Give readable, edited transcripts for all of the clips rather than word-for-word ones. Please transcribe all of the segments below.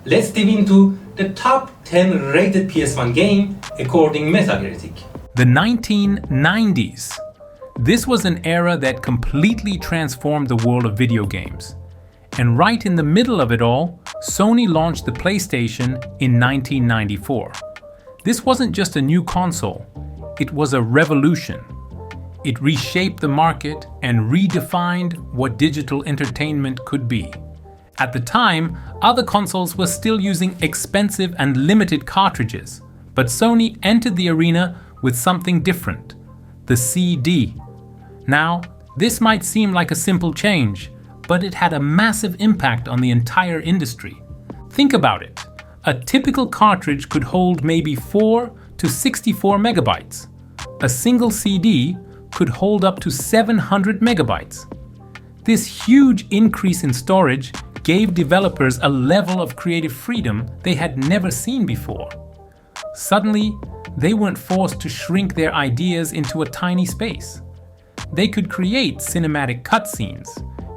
let's dive into the top 10 rated PS1 game according Metacritic. The 1990s. This was an era that completely transformed the world of video games. And right in the middle of it all, Sony launched the PlayStation in 1994. This wasn't just a new console, it was a revolution. It reshaped the market and redefined what digital entertainment could be. At the time, other consoles were still using expensive and limited cartridges, but Sony entered the arena with something different: the CD. Now, this might seem like a simple change, but it had a massive impact on the entire industry. Think about it. A typical cartridge could hold maybe 4 to 64 megabytes. A single CD could hold up to 700 megabytes. This huge increase in storage gave developers a level of creative freedom they had never seen before. Suddenly, they weren't forced to shrink their ideas into a tiny space. They could create cinematic cutscenes,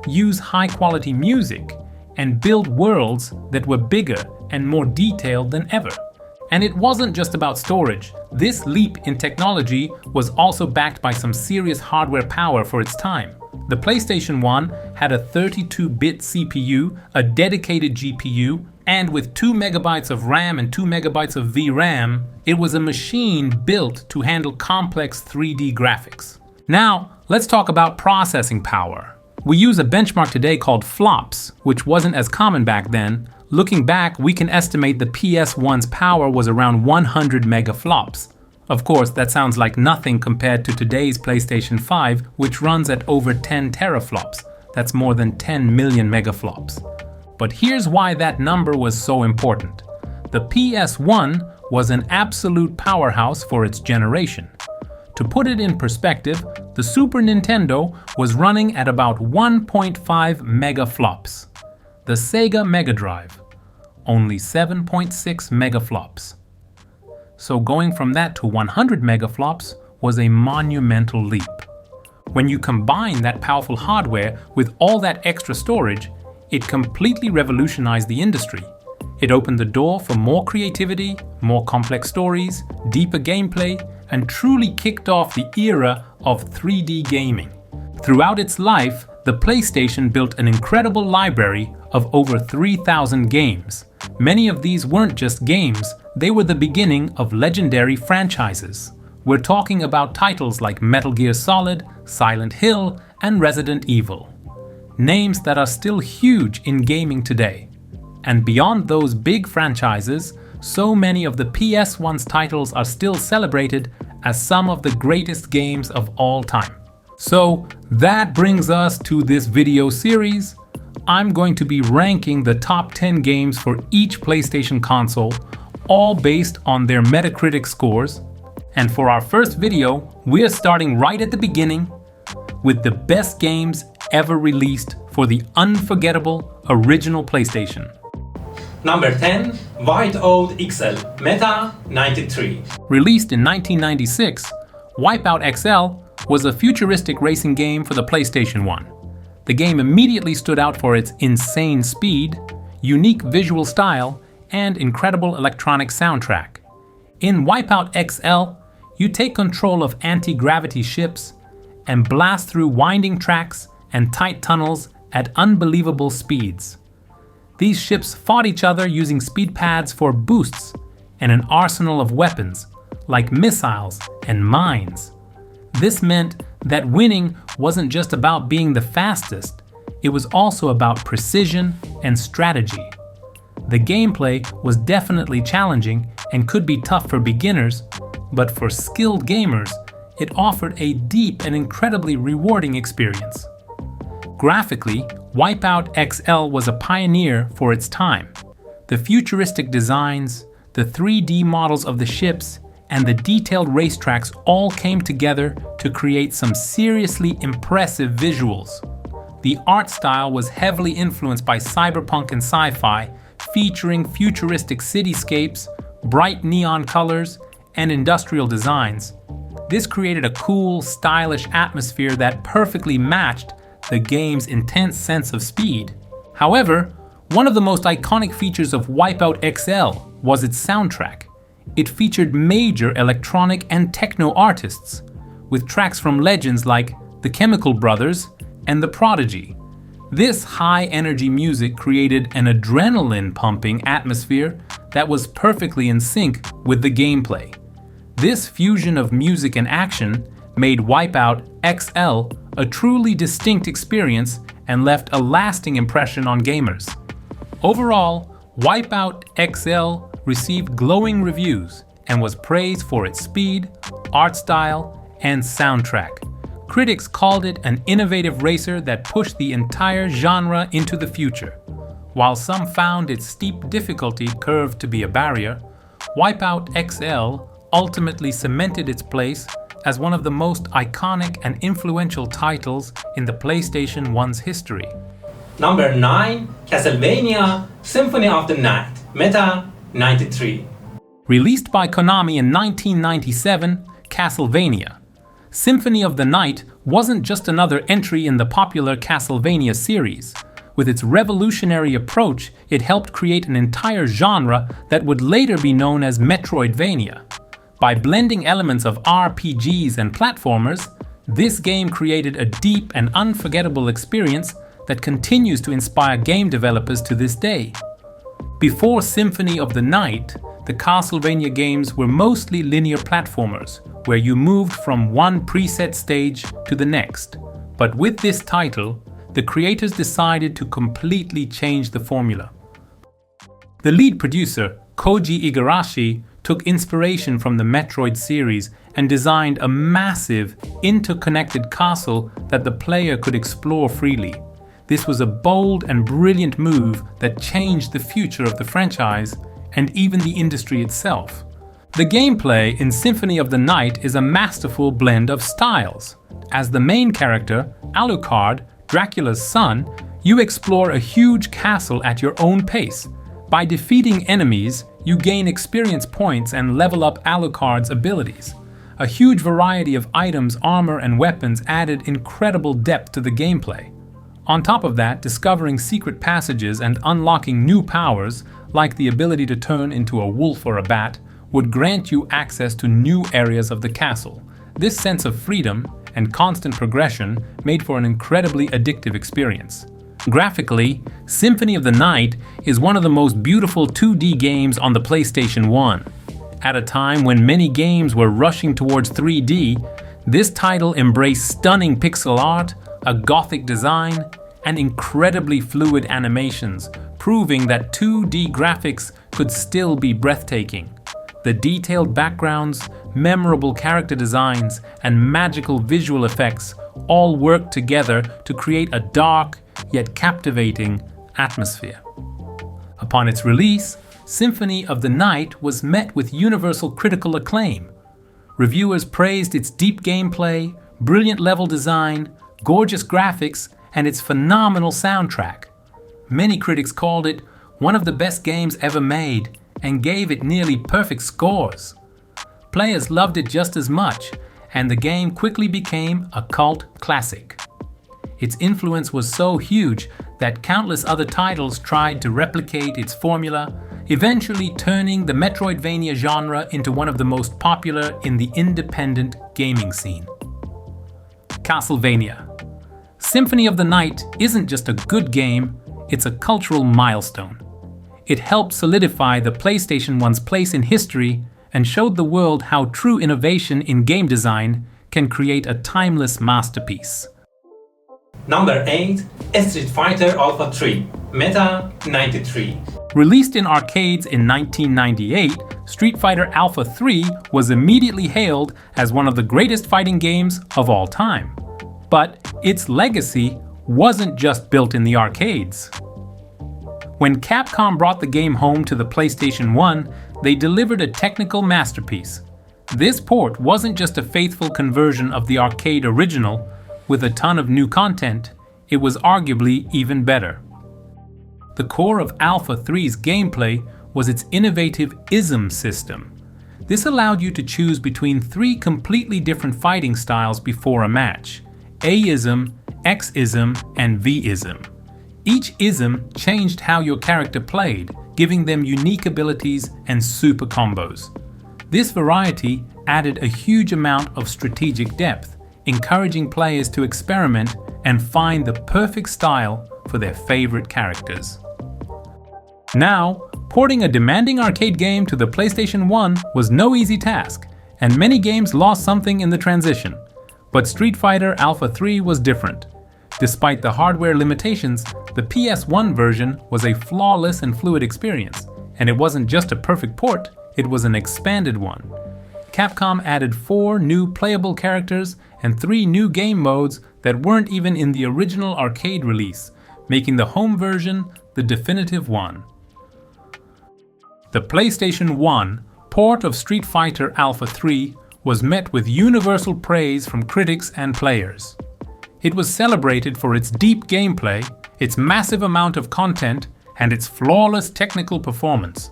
use high-quality music, and build worlds that were bigger and more detailed than ever. And it wasn't just about storage. This leap in technology was also backed by some serious hardware power for its time. The PlayStation 1 had a 32-bit CPU, a dedicated GPU, and with 2 megabytes of RAM and 2 megabytes of VRAM, it was a machine built to handle complex 3D graphics. Now, let's talk about processing power. We use a benchmark today called flops, which wasn't as common back then. Looking back, we can estimate the PS1's power was around 100 megaflops. Of course, that sounds like nothing compared to today's PlayStation 5, which runs at over 10 teraflops. That's more than 10 million megaflops. But here's why that number was so important. The PS1 was an absolute powerhouse for its generation. To put it in perspective, the Super Nintendo was running at about 1.5 megaflops. The Sega Mega Drive, only 7.6 megaflops. So going from that to 100 megaflops was a monumental leap. When you combine that powerful hardware with all that extra storage, it completely revolutionized the industry. It opened the door for more creativity, more complex stories, deeper gameplay, and truly kicked off the era of 3D gaming. Throughout its life, the PlayStation built an incredible library of over 3,000 games. Many of these weren't just games, they were the beginning of legendary franchises. We're talking about titles like Metal Gear Solid, Silent Hill, and Resident Evil. Names that are still huge in gaming today. And beyond those big franchises, so many of the PS1's titles are still celebrated as some of the greatest games of all time. So that brings us to this video series. I'm going to be ranking the top 10 games for each PlayStation console, all based on their Metacritic scores. And for our first video, we're starting right at the beginning with the best games ever released for the unforgettable original PlayStation. Number 10, Wipeout XL, Meta 93. Released in 1996, Wipeout XL was a futuristic racing game for the PlayStation 1. The game immediately stood out for its insane speed, unique visual style, and incredible electronic soundtrack. In Wipeout XL, you take control of anti-gravity ships and blast through winding tracks and tight tunnels at unbelievable speeds. These ships fought each other using speed pads for boosts and an arsenal of weapons, like missiles and mines. This meant that winning wasn't just about being the fastest, it was also about precision and strategy. The gameplay was definitely challenging and could be tough for beginners, but for skilled gamers, it offered a deep and incredibly rewarding experience. Graphically, Wipeout XL was a pioneer for its time. The futuristic designs, the 3D models of the ships, and the detailed racetracks all came together to create some seriously impressive visuals. The art style was heavily influenced by cyberpunk and sci-fi, featuring futuristic cityscapes, bright neon colors, and industrial designs. This created a cool, stylish atmosphere that perfectly matched the game's intense sense of speed. However, One of the most iconic features of Wipeout XL was its soundtrack. It featured major electronic and techno artists, with tracks from legends like the Chemical Brothers and the Prodigy. This high-energy music created an adrenaline-pumping atmosphere that was perfectly in sync with the gameplay. This fusion of music and action made Wipeout XL a truly distinct experience and left a lasting impression on gamers. Overall, Wipeout XL received glowing reviews and was praised for its speed, art style, and soundtrack. Critics called it an innovative racer that pushed the entire genre into the future. While some found its steep difficulty curve to be a barrier, Wipeout XL ultimately cemented its place as one of the most iconic and influential titles in the PlayStation 1's history. Number 9. Castlevania Symphony of the Night, Meta 93. Released by Konami in 1997, Castlevania Symphony of the Night wasn't just another entry in the popular Castlevania series. With its revolutionary approach, it helped create an entire genre that would later be known as Metroidvania. By blending elements of RPGs and platformers, this game created a deep and unforgettable experience that continues to inspire game developers to this day. Before Symphony of the Night, the Castlevania games were mostly linear platformers, where you moved from one preset stage to the next. But with this title, the creators decided to completely change the formula. The lead producer, Koji Igarashi, took inspiration from the Metroid series and designed a massive, interconnected castle that the player could explore freely. This was a bold and brilliant move that changed the future of the franchise and even the industry itself. The gameplay in Symphony of the Night is a masterful blend of styles. As the main character, Alucard, Dracula's son, you explore a huge castle at your own pace. By defeating enemies, you gain experience points and level up Alucard's abilities. A huge variety of items, armor, and weapons added incredible depth to the gameplay. On top of that, discovering secret passages and unlocking new powers, like the ability to turn into a wolf or a bat, would grant you access to new areas of the castle. This sense of freedom and constant progression made for an incredibly addictive experience. Graphically, Symphony of the Night is one of the most beautiful 2D games on the PlayStation 1. At a time when many games were rushing towards 3D, this title embraced stunning pixel art, a gothic design, and incredibly fluid animations, proving that 2D graphics could still be breathtaking. The detailed backgrounds, memorable character designs, and magical visual effects all work together to create a dark yet captivating atmosphere. Upon its release, Symphony of the Night was met with universal critical acclaim. Reviewers praised its deep gameplay, brilliant level design, gorgeous graphics, and its phenomenal soundtrack. Many critics called it one of the best games ever made and gave it nearly perfect scores. Players loved it just as much, and the game quickly became a cult classic. Its influence was so huge that countless other titles tried to replicate its formula, eventually turning the Metroidvania genre into one of the most popular in the independent gaming scene. Castlevania. Symphony of the Night isn't just a good game, it's a cultural milestone. It helped solidify the PlayStation 1's place in history and showed the world how true innovation in game design can create a timeless masterpiece. Number 8. Street Fighter Alpha 3, Meta 93. Released in arcades in 1998, Street Fighter Alpha 3 was immediately hailed as one of the greatest fighting games of all time. But its legacy wasn't just built in the arcades. When Capcom brought the game home to the PlayStation 1, they delivered a technical masterpiece. This port wasn't just a faithful conversion of the arcade original, with a ton of new content, it was arguably even better. The core of Alpha 3's gameplay was its innovative ism system. This allowed you to choose between 3 completely different fighting styles before a match: A-ism, X-ism, and V-ism. Each ism changed how your character played, giving them unique abilities and super combos. This variety added a huge amount of strategic depth, encouraging players to experiment and find the perfect style for their favorite characters. Now, porting a demanding arcade game to the PlayStation 1 was no easy task, and many games lost something in the transition. But Street Fighter Alpha 3 was different. Despite the hardware limitations, the PS1 version was a flawless and fluid experience, and it wasn't just a perfect port, it was an expanded one. Capcom added 4 new playable characters and 3 new game modes that weren't even in the original arcade release, making the home version the definitive one. The PlayStation 1 port of Street Fighter Alpha 3 was met with universal praise from critics and players. It was celebrated for its deep gameplay, its massive amount of content, and its flawless technical performance.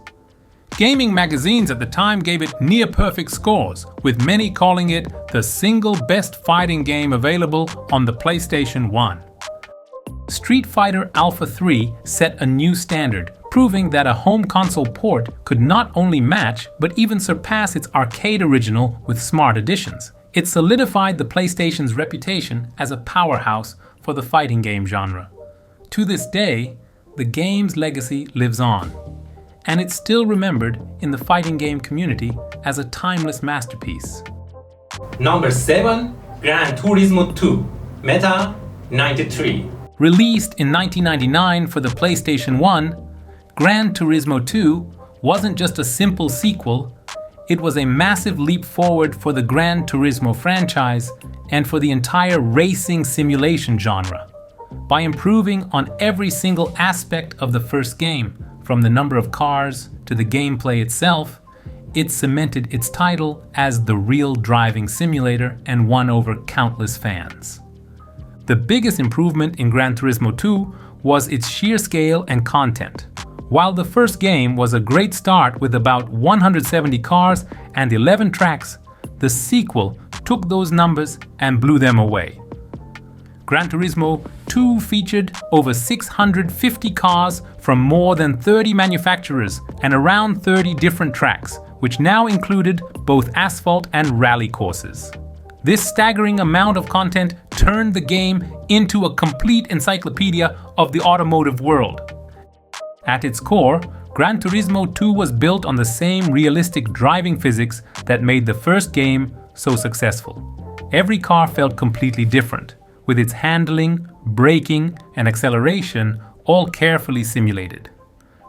Gaming magazines at the time gave it near-perfect scores, with many calling it the single best fighting game available on the PlayStation 1. Street Fighter Alpha 3 set a new standard, proving that a home console port could not only match, but even surpass its arcade original with smart additions. It solidified the PlayStation's reputation as a powerhouse for the fighting game genre. To this day, the game's legacy lives on, and it's still remembered in the fighting game community as a timeless masterpiece. Number 7. Gran Turismo 2, Meta 93. Released in 1999 for the PlayStation 1, Gran Turismo 2 wasn't just a simple sequel, it was a massive leap forward for the Gran Turismo franchise and for the entire racing simulation genre. By improving on every single aspect of the first game, from the number of cars to the gameplay itself, it cemented its title as the real driving simulator and won over countless fans. The biggest improvement in Gran Turismo 2 was its sheer scale and content. While the first game was a great start with about 170 cars and 11 tracks, the sequel took those numbers and blew them away. Gran Turismo 2 featured over 650 cars from more than 30 manufacturers and around 30 different tracks, which now included both asphalt and rally courses. This staggering amount of content turned the game into a complete encyclopedia of the automotive world. At its core, Gran Turismo 2 was built on the same realistic driving physics that made the first game so successful. Every car felt completely different, with its handling, braking, and acceleration all carefully simulated.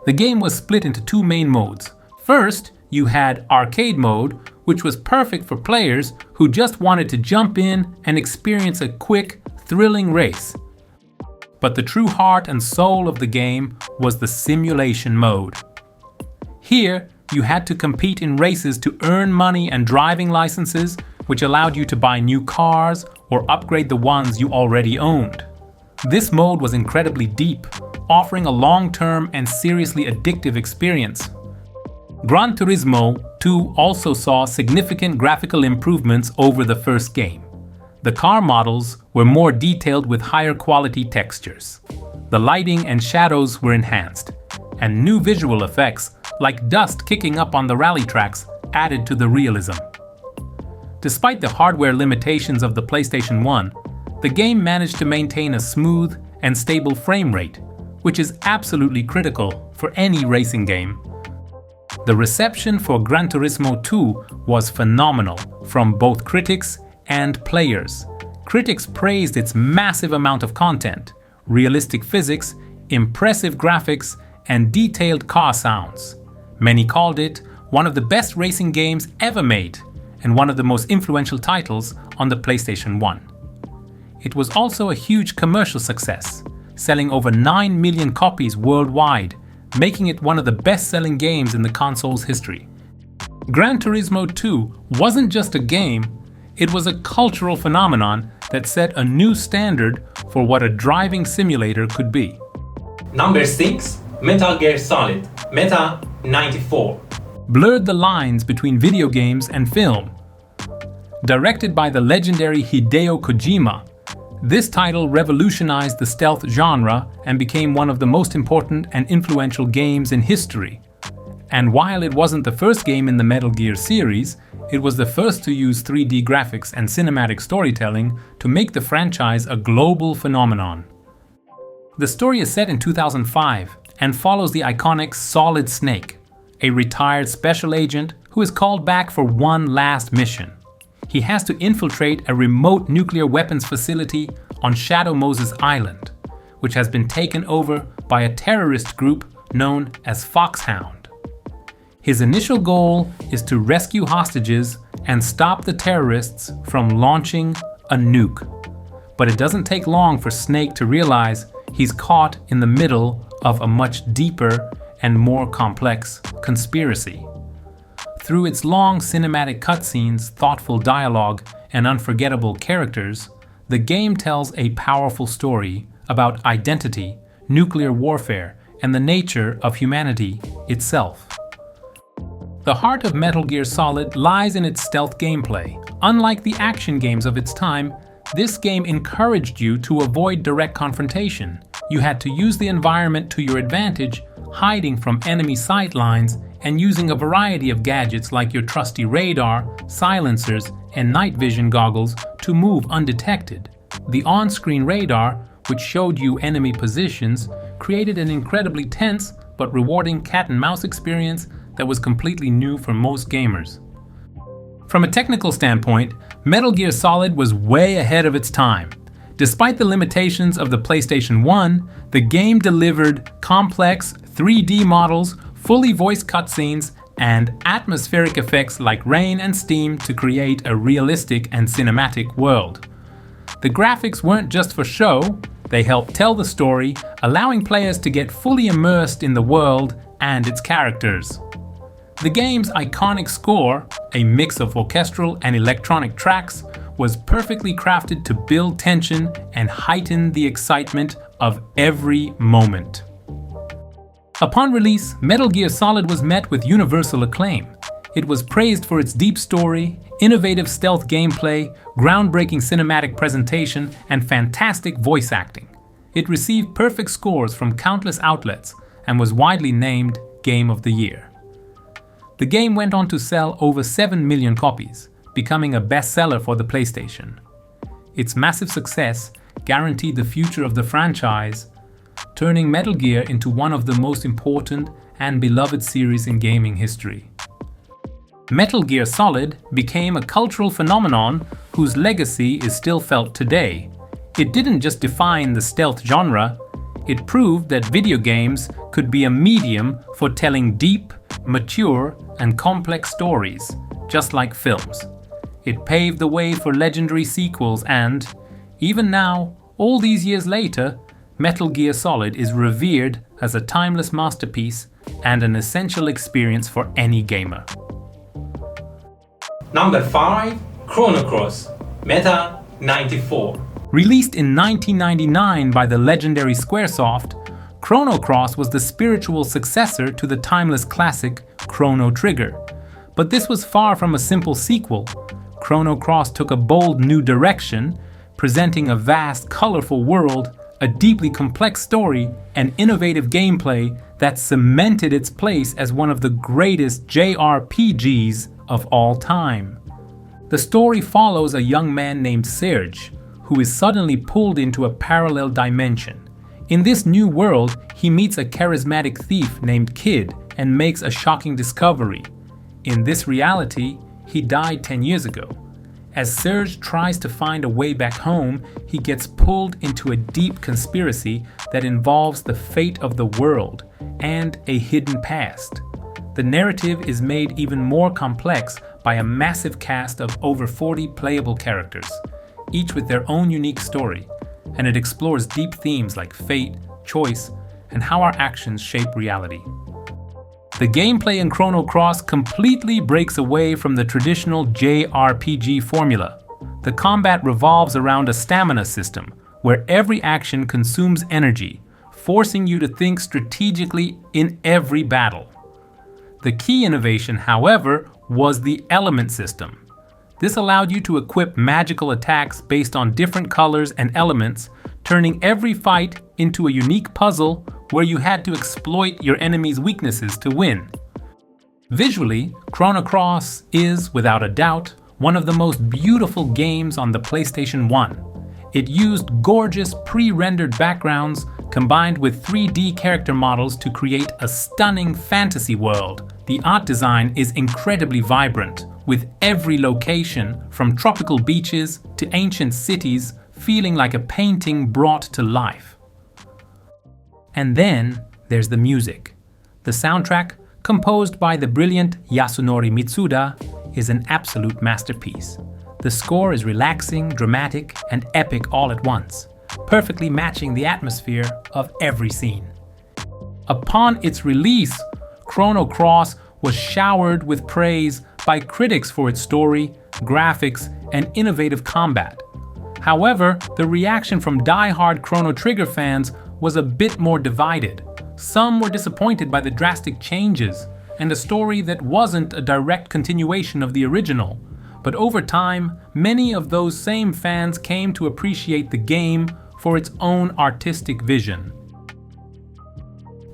The game was split into 2 main modes. First, you had arcade mode, which was perfect for players who just wanted to jump in and experience a quick, thrilling race. But the true heart and soul of the game was the simulation mode. Here, you had to compete in races to earn money and driving licenses, which allowed you to buy new cars or upgrade the ones you already owned. This mode was incredibly deep, offering a long-term and seriously addictive experience. Gran Turismo 2 also saw significant graphical improvements over the first game. The car models were more detailed with higher quality textures. The lighting and shadows were enhanced, and new visual effects, like dust kicking up on the rally tracks, added to the realism. Despite the hardware limitations of the PlayStation 1, the game managed to maintain a smooth and stable frame rate, which is absolutely critical for any racing game. The reception for Gran Turismo 2 was phenomenal from both critics and players. Critics praised its massive amount of content, realistic physics, impressive graphics, and detailed car sounds. Many called it one of the best racing games ever made and one of the most influential titles on the PlayStation 1. It was also a huge commercial success, selling over 9 million copies worldwide, making it one of the best-selling games in the console's history. Gran Turismo 2 wasn't just a game, it was a cultural phenomenon that set a new standard for what a driving simulator could be. Number 6. Metal Gear Solid, Meta 94. Blurred the lines between video games and film. Directed by the legendary Hideo Kojima, This title revolutionized the stealth genre and became one of the most important and influential games in history. And while it wasn't the first game in the Metal Gear series, it was the first to use 3D graphics and cinematic storytelling to make the franchise a global phenomenon. The story is set in 2005 and follows the iconic Solid Snake, a retired special agent who is called back for one last mission. He has to infiltrate a remote nuclear weapons facility on Shadow Moses Island, which has been taken over by a terrorist group known as Foxhound. His initial goal is to rescue hostages and stop the terrorists from launching a nuke. But it doesn't take long for Snake to realize he's caught in the middle of a much deeper and more complex conspiracy. Through its long cinematic cutscenes, thoughtful dialogue, and unforgettable characters, the game tells a powerful story about identity, nuclear warfare, and the nature of humanity itself. The heart of Metal Gear Solid lies in its stealth gameplay. Unlike the action games of its time, this game encouraged you to avoid direct confrontation. You had to use the environment to your advantage, hiding from enemy sight lines and using a variety of gadgets like your trusty radar, silencers, and night vision goggles to move undetected. The on-screen radar, which showed you enemy positions, created an incredibly tense but rewarding cat-and-mouse experience that was completely new for most gamers. From a technical standpoint, Metal Gear Solid was way ahead of its time. Despite the limitations of the PlayStation 1, the game delivered complex 3D models, fully voiced cutscenes, and atmospheric effects like rain and steam to create a realistic and cinematic world. The graphics weren't just for show, they helped tell the story, allowing players to get fully immersed in the world and its characters. The game's iconic score, a mix of orchestral and electronic tracks, was perfectly crafted to build tension and heighten the excitement of every moment. Upon release, Metal Gear Solid was met with universal acclaim. It was praised for its deep story, innovative stealth gameplay, groundbreaking cinematic presentation, and fantastic voice acting. It received perfect scores from countless outlets and was widely named Game of the Year. The game went on to sell over 7 million copies, becoming a bestseller for the PlayStation. Its massive success guaranteed the future of the franchise, turning Metal Gear into one of the most important and beloved series in gaming history. Metal Gear Solid became a cultural phenomenon whose legacy is still felt today. It didn't just define the stealth genre, it proved that video games could be a medium for telling deep, mature, and complex stories, just like films. It paved the way for legendary sequels and, even now, all these years later, Metal Gear Solid is revered as a timeless masterpiece and an essential experience for any gamer. Number 5. Chrono Cross, Meta 94. Released in 1999 by the legendary Squaresoft, Chrono Cross was the spiritual successor to the timeless classic Chrono Trigger. But this was far from a simple sequel. Chrono Cross took a bold new direction, presenting a vast, colorful world, a deeply complex story, and innovative gameplay that cemented its place as one of the greatest JRPGs of all time. The story follows a young man named Serge, who is suddenly pulled into a parallel dimension. In this new world, he meets a charismatic thief named Kid and makes a shocking discovery. In this reality, he died 10 years ago. As Serge tries to find a way back home, he gets pulled into a deep conspiracy that involves the fate of the world and a hidden past. The narrative is made even more complex by a massive cast of over 40 playable characters, each with their own unique story, and it explores deep themes like fate, choice, and how our actions shape reality. The gameplay in Chrono Cross completely breaks away from the traditional JRPG formula. The combat revolves around a stamina system, where every action consumes energy, forcing you to think strategically in every battle. The key innovation, however, was the element system. This allowed you to equip magical attacks based on different colors and elements, turning every fight into a unique puzzle where you had to exploit your enemy's weaknesses to win. Visually, Chrono Cross is, without a doubt, one of the most beautiful games on the PlayStation 1. It used gorgeous pre-rendered backgrounds combined with 3D character models to create a stunning fantasy world. The art design is incredibly vibrant, with every location, from tropical beaches to ancient cities, feeling like a painting brought to life. And then there's the music. The soundtrack, composed by the brilliant Yasunori Mitsuda, is an absolute masterpiece. The score is relaxing, dramatic, and epic all at once, perfectly matching the atmosphere of every scene. Upon its release, Chrono Cross was showered with praise by critics for its story, graphics, and innovative combat. However, the reaction from die-hard Chrono Trigger fans was a bit more divided. Some were disappointed by the drastic changes and a story that wasn't a direct continuation of the original. But over time, many of those same fans came to appreciate the game for its own artistic vision.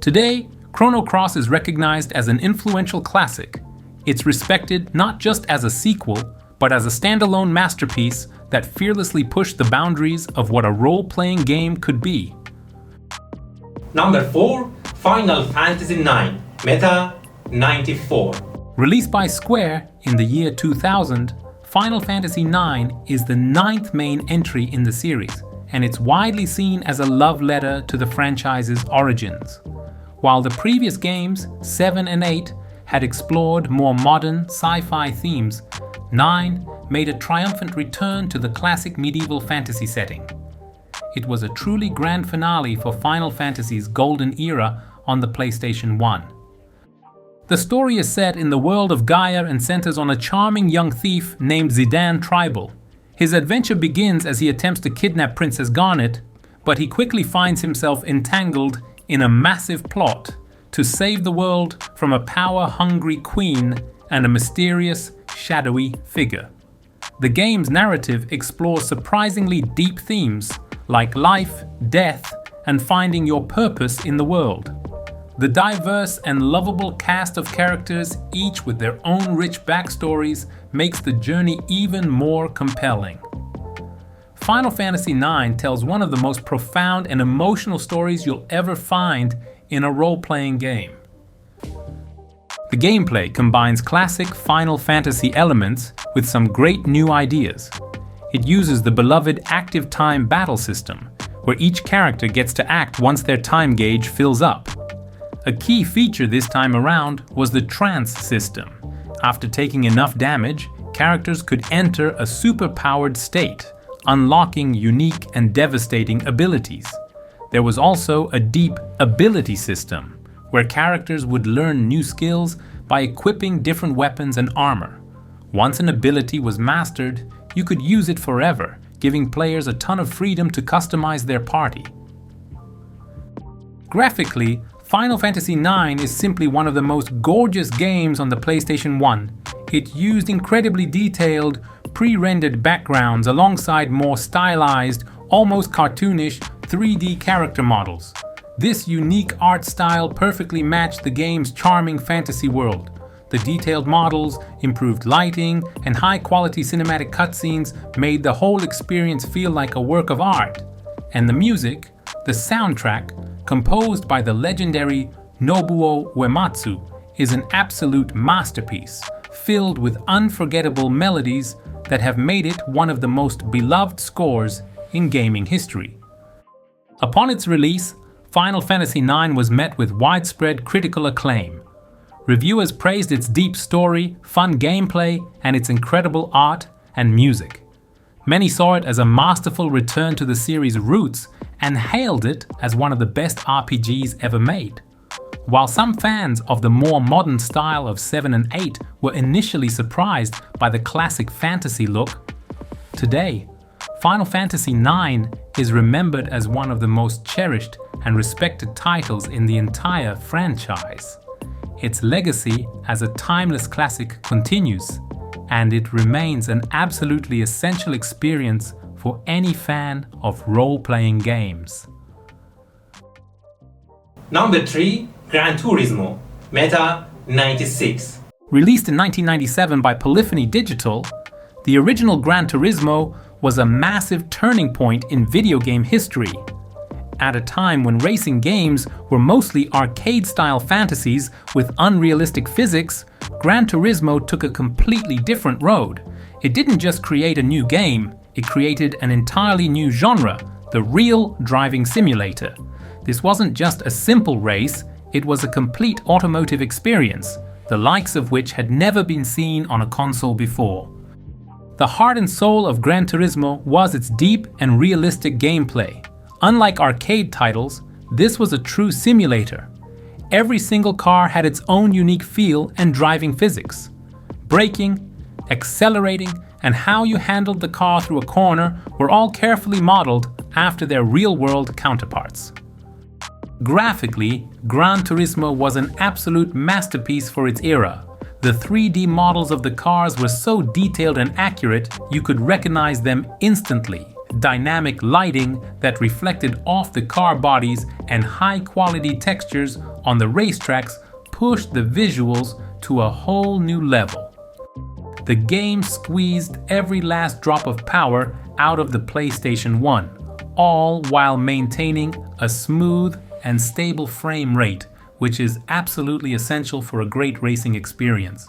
Today, Chrono Cross is recognized as an influential classic. It's respected not just as a sequel, but as a standalone masterpiece that fearlessly pushed the boundaries of what a role-playing game could be. Number 4. Final Fantasy IX Meta 94. Released by Square in the year 2000, Final Fantasy IX is the 9th main entry in the series, and it's widely seen as a love letter to the franchise's origins. While the previous games, 7 and 8, had explored more modern sci-fi themes, 9 made a triumphant return to the classic medieval fantasy setting. It was a truly grand finale for Final Fantasy's golden era on the PlayStation 1. The story is set in the world of Gaia and centers on a charming young thief named Zidane Tribal. His adventure begins as he attempts to kidnap Princess Garnet, but he quickly finds himself entangled in a massive plot to save the world from a power-hungry queen and a mysterious, shadowy figure. The game's narrative explores surprisingly deep themes like life, death, and finding your purpose in the world. The diverse and lovable cast of characters, each with their own rich backstories, makes the journey even more compelling. Final Fantasy IX tells one of the most profound and emotional stories you'll ever find in a role-playing game. The gameplay combines classic Final Fantasy elements with some great new ideas. It uses the beloved active time battle system, where each character gets to act once their time gauge fills up. A key feature this time around was the trance system. After taking enough damage, characters could enter a super-powered state, unlocking unique and devastating abilities. There was also a deep ability system, where characters would learn new skills by equipping different weapons and armor. Once an ability was mastered, you could use it forever, giving players a ton of freedom to customize their party. Graphically, Final Fantasy IX is simply one of the most gorgeous games on the PlayStation 1. It used incredibly detailed, pre-rendered backgrounds alongside more stylized, almost cartoonish 3D character models. This unique art style perfectly matched the game's charming fantasy world. The detailed models, improved lighting, and high-quality cinematic cutscenes made the whole experience feel like a work of art. And the music, the soundtrack, composed by the legendary Nobuo Uematsu, is an absolute masterpiece, filled with unforgettable melodies that have made it one of the most beloved scores in gaming history. Upon its release, Final Fantasy IX was met with widespread critical acclaim. Reviewers praised its deep story, fun gameplay, and its incredible art and music. Many saw it as a masterful return to the series' roots and hailed it as one of the best RPGs ever made. While some fans of the more modern style of 7 and 8 were initially surprised by the classic fantasy look, today, Final Fantasy IX is remembered as one of the most cherished and respected titles in the entire franchise. Its legacy as a timeless classic continues, and it remains an absolutely essential experience for any fan of role-playing games. Number 3. Gran Turismo, Meta 96. Released in 1997 by Polyphony Digital, the original Gran Turismo was a massive turning point in video game history. At a time when racing games were mostly arcade-style fantasies with unrealistic physics, Gran Turismo took a completely different road. It didn't just create a new game, it created an entirely new genre, the real driving simulator. This wasn't just a simple race, it was a complete automotive experience, the likes of which had never been seen on a console before. The heart and soul of Gran Turismo was its deep and realistic gameplay. Unlike arcade titles, this was a true simulator. Every single car had its own unique feel and driving physics. Braking, accelerating, and how you handled the car through a corner were all carefully modeled after their real-world counterparts. Graphically, Gran Turismo was an absolute masterpiece for its era. The 3D models of the cars were so detailed and accurate you could recognize them instantly. Dynamic lighting that reflected off the car bodies and high-quality textures on the racetracks pushed the visuals to a whole new level. The game squeezed every last drop of power out of the PlayStation 1, all while maintaining a smooth and stable frame rate, which is absolutely essential for a great racing experience.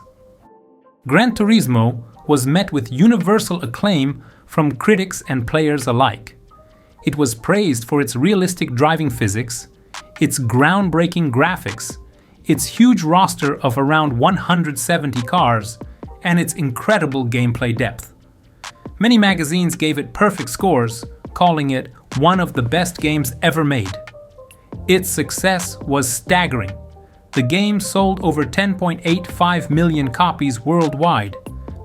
Gran Turismo was met with universal acclaim from critics and players alike. It was praised for its realistic driving physics, its groundbreaking graphics, its huge roster of around 170 cars, and its incredible gameplay depth. Many magazines gave it perfect scores, calling it one of the best games ever made. Its success was staggering. The game sold over 10.85 million copies worldwide,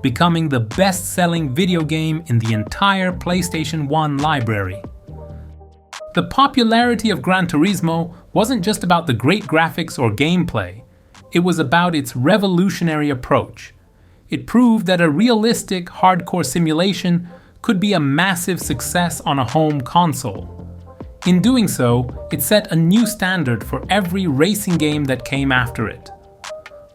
becoming the best-selling video game in the entire PlayStation 1 library. The popularity of Gran Turismo wasn't just about the great graphics or gameplay, it was about its revolutionary approach. It proved that a realistic, hardcore simulation could be a massive success on a home console. In doing so, it set a new standard for every racing game that came after it.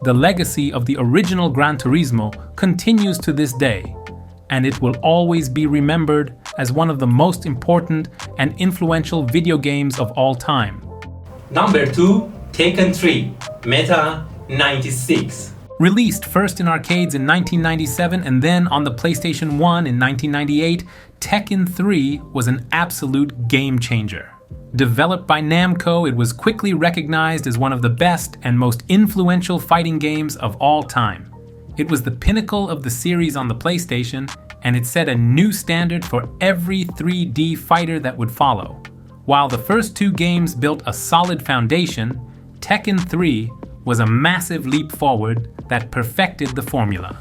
The legacy of the original Gran Turismo continues to this day, and it will always be remembered as one of the most important and influential video games of all time. Number 2. Tekken 3, Meta 96. Released first in arcades in 1997 and then on the PlayStation 1 in 1998, Tekken 3 was an absolute game changer. Developed by Namco, it was quickly recognized as one of the best and most influential fighting games of all time. It was the pinnacle of the series on the PlayStation, and it set a new standard for every 3D fighter that would follow. While the first two games built a solid foundation, Tekken 3 was a massive leap forward that perfected the formula.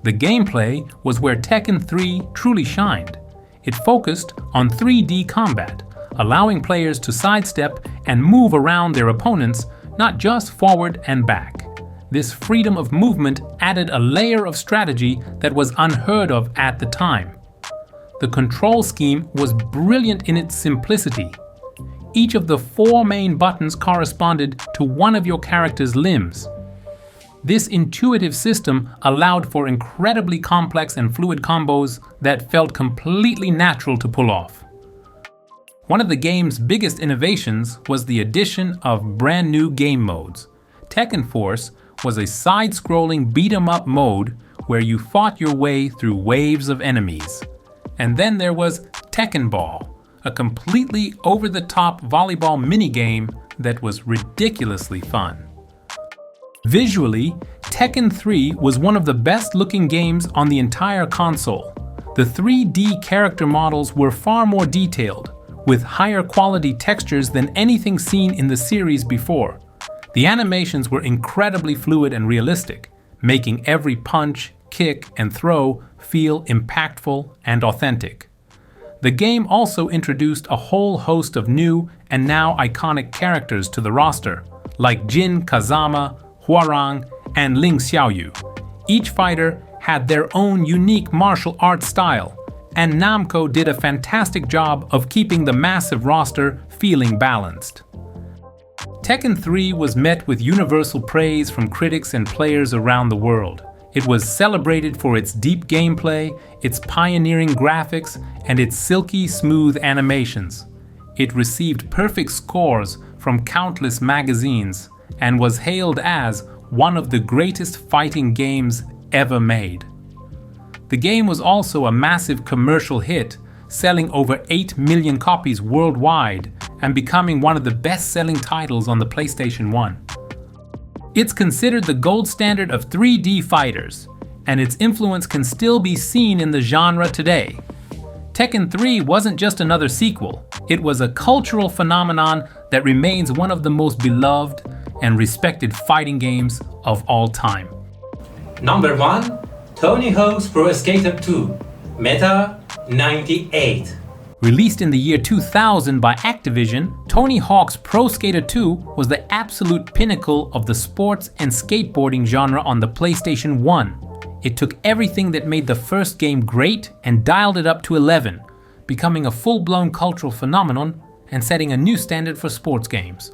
The gameplay was where Tekken 3 truly shined. It focused on 3D combat, allowing players to sidestep and move around their opponents, not just forward and back. This freedom of movement added a layer of strategy that was unheard of at the time. The control scheme was brilliant in its simplicity. Each of the 4 main buttons corresponded to one of your character's limbs. This intuitive system allowed for incredibly complex and fluid combos that felt completely natural to pull off. One of the game's biggest innovations was the addition of brand new game modes. Tekken Force was a side-scrolling beat-em-up mode where you fought your way through waves of enemies. And then there was Tekken Ball, a completely over-the-top volleyball minigame that was ridiculously fun. Visually, Tekken 3 was one of the best-looking games on the entire console. The 3D character models were far more detailed, with higher quality textures than anything seen in the series before. The animations were incredibly fluid and realistic, making every punch, kick, and throw feel impactful and authentic. The game also introduced a whole host of new and now iconic characters to the roster, like Jin Kazama, Hwoarang, and Ling Xiaoyu. Each fighter had their own unique martial arts style, and Namco did a fantastic job of keeping the massive roster feeling balanced. Tekken 3 was met with universal praise from critics and players around the world. It was celebrated for its deep gameplay, its pioneering graphics, and its silky smooth animations. It received perfect scores from countless magazines and was hailed as one of the greatest fighting games ever made. The game was also a massive commercial hit, selling over 8 million copies worldwide and becoming one of the best-selling titles on the PlayStation 1. It's considered the gold standard of 3D fighters, and its influence can still be seen in the genre today. Tekken 3 wasn't just another sequel, it was a cultural phenomenon that remains one of the most beloved and respected fighting games of all time. Number 1. Tony Hawk's Pro Skater 2, Meta 98. Released in the year 2000 by Activision, Tony Hawk's Pro Skater 2 was the absolute pinnacle of the sports and skateboarding genre on the PlayStation 1. It took everything that made the first game great and dialed it up to 11, becoming a full-blown cultural phenomenon and setting a new standard for sports games.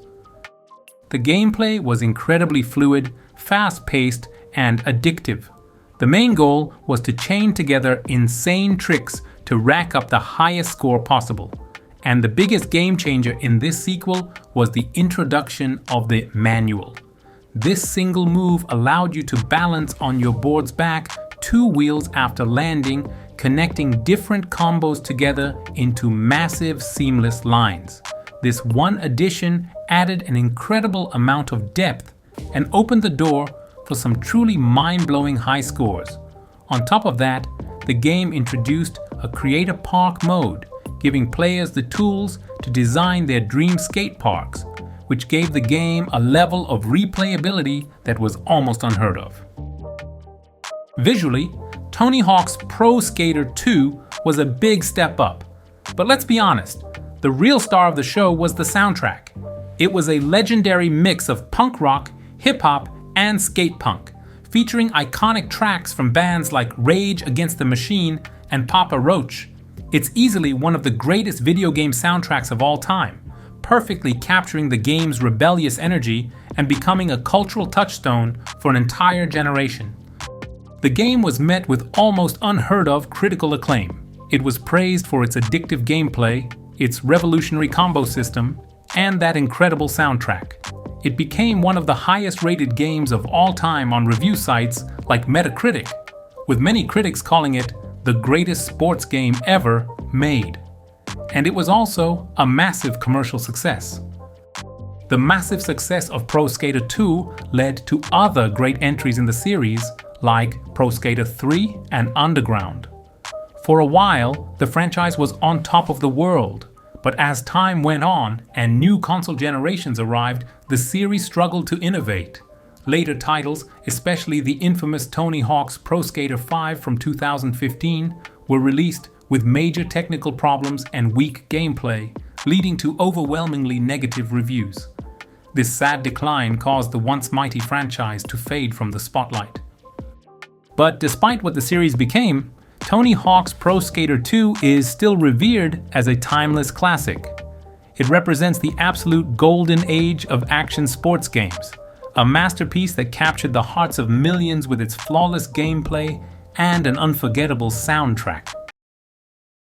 The gameplay was incredibly fluid, fast-paced, and addictive. The main goal was to chain together insane tricks to rack up the highest score possible. And the biggest game changer in this sequel was the introduction of the manual. This single move allowed you to balance on your board's back 2 wheels after landing, connecting different combos together into massive seamless lines. This one addition added an incredible amount of depth and opened the door for some truly mind-blowing high scores. On top of that, the game introduced a Creator Park mode, giving players the tools to design their dream skate parks, which gave the game a level of replayability that was almost unheard of. Visually, Tony Hawk's Pro Skater 2 was a big step up. But let's be honest, the real star of the show was the soundtrack. It was a legendary mix of punk rock, hip-hop, and skate punk, featuring iconic tracks from bands like Rage Against the Machine and Papa Roach. It's easily one of the greatest video game soundtracks of all time, perfectly capturing the game's rebellious energy and becoming a cultural touchstone for an entire generation. The game was met with almost unheard of critical acclaim. It was praised for its addictive gameplay, its revolutionary combo system, and that incredible soundtrack. It became one of the highest rated games of all time on review sites like Metacritic, with many critics calling it the greatest sports game ever made. And it was also a massive commercial success. The massive success of Pro Skater 2 led to other great entries in the series like Pro Skater 3 and Underground. For a while, the franchise was on top of the world, but as time went on and new console generations arrived, the series struggled to innovate. Later titles, especially the infamous Tony Hawk's Pro Skater 5 from 2015, were released with major technical problems and weak gameplay, leading to overwhelmingly negative reviews. This sad decline caused the once mighty franchise to fade from the spotlight. But despite what the series became, Tony Hawk's Pro Skater 2 is still revered as a timeless classic. It represents the absolute golden age of action sports games, a masterpiece that captured the hearts of millions with its flawless gameplay and an unforgettable soundtrack.